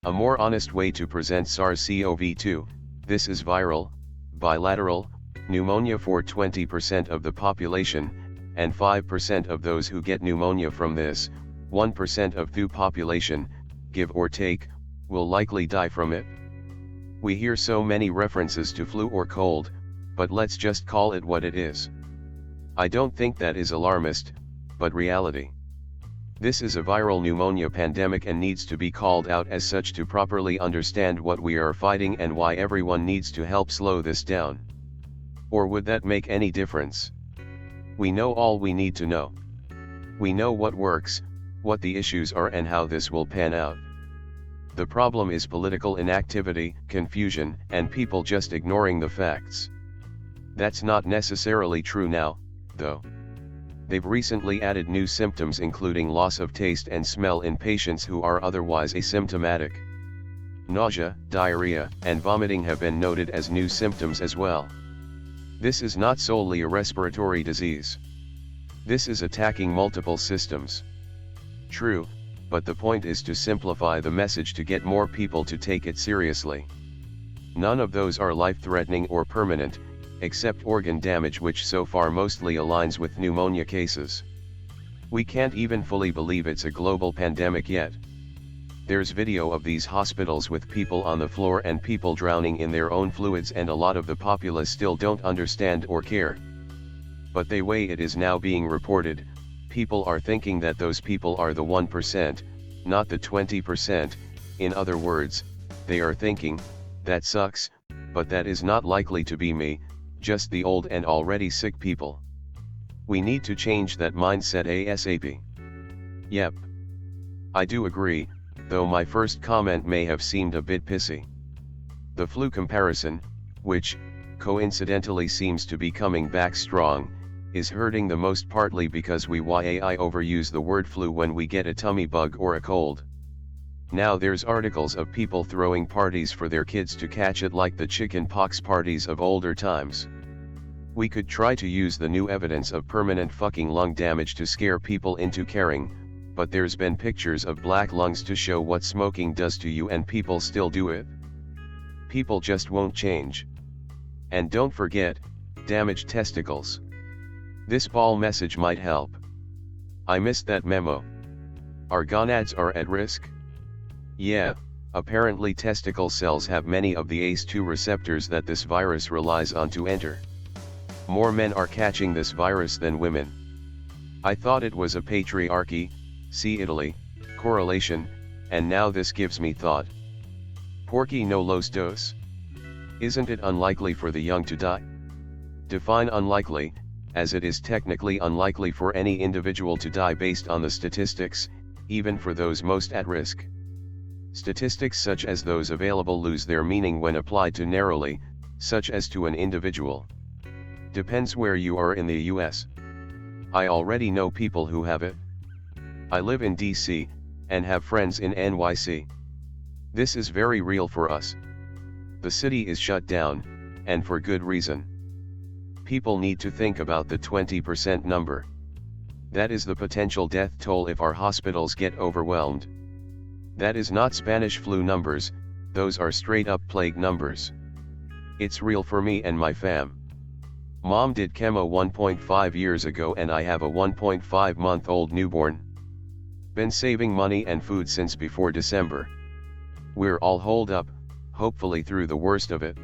A more honest way to present SARS-CoV-2, this is viral, bilateral, pneumonia for 20% of the population, and 5% of those who get pneumonia from this, 1% of thew population, give or take, will likely die from it. We hear so many references to flu or cold, but let's just call it what it is. I don't think that is alarmist, but reality. This is a viral pneumonia pandemic and needs to be called out as such to properly understand what we are fighting and why everyone needs to help slow this down. Or would that make any difference? We know all we need to know. We know what works, what the issues are and how this will pan out. The problem is political inactivity, confusion, and people just ignoring the facts. That's not necessarily true now, though. They've recently added new symptoms including loss of taste and smell in patients who are otherwise asymptomatic. Nausea, diarrhea, and vomiting have been noted as new symptoms as well. This is not solely a respiratory disease. This is attacking multiple systems. True, but the point is to simplify the message to get more people to take it seriously. None of those are life-threatening or permanent, except organ damage, which so far mostly aligns with pneumonia cases. We can't even fully believe it's a global pandemic yet. There's video of these hospitals with people on the floor and people drowning in their own fluids, and a lot of the populace still don't understand or care. But the way it is now being reported, people are thinking that those people are the 1%, not the 20%, in other words, they are thinking, that sucks, but that is not likely to be me, just the old and already sick people. We need to change that mindset ASAP. Yep. I do agree, though my first comment may have seemed a bit pissy. The flu comparison, which, coincidentally seems to be coming back strong, is hurting the most, partly because we overuse the word flu when we get a tummy bug or a cold. Now there's articles of people throwing parties for their kids to catch it like the chicken pox parties of older times. We could try to use the new evidence of permanent fucking lung damage to scare people into caring, but there's been pictures of black lungs to show what smoking does to you and people still do it. People just won't change. And don't forget, damaged testicles. This ball message might help. I missed that memo. Our gonads are at risk? Yeah, apparently testicle cells have many of the ACE2 receptors that this virus relies on to enter. More men are catching this virus than women. I thought it was a patriarchy, see Italy, correlation, and now this gives me thought. Porque no los dos? Isn't it unlikely for the young to die? Define unlikely, as it is technically unlikely for any individual to die based on the statistics, even for those most at risk. Statistics such as those available lose their meaning when applied too narrowly, such as to an individual. Depends where you are in the US. I already know people who have it. I live in DC, and have friends in NYC. This is very real for us. The city is shut down, and for good reason. People need to think about the 20% number. That is the potential death toll if our hospitals get overwhelmed. That is not Spanish flu numbers, those are straight up plague numbers. It's real for me and my fam. Mom did chemo 1.5 years ago and I have a 1.5-month-old newborn. Been saving money and food since before December. We're all holed up, hopefully through the worst of it.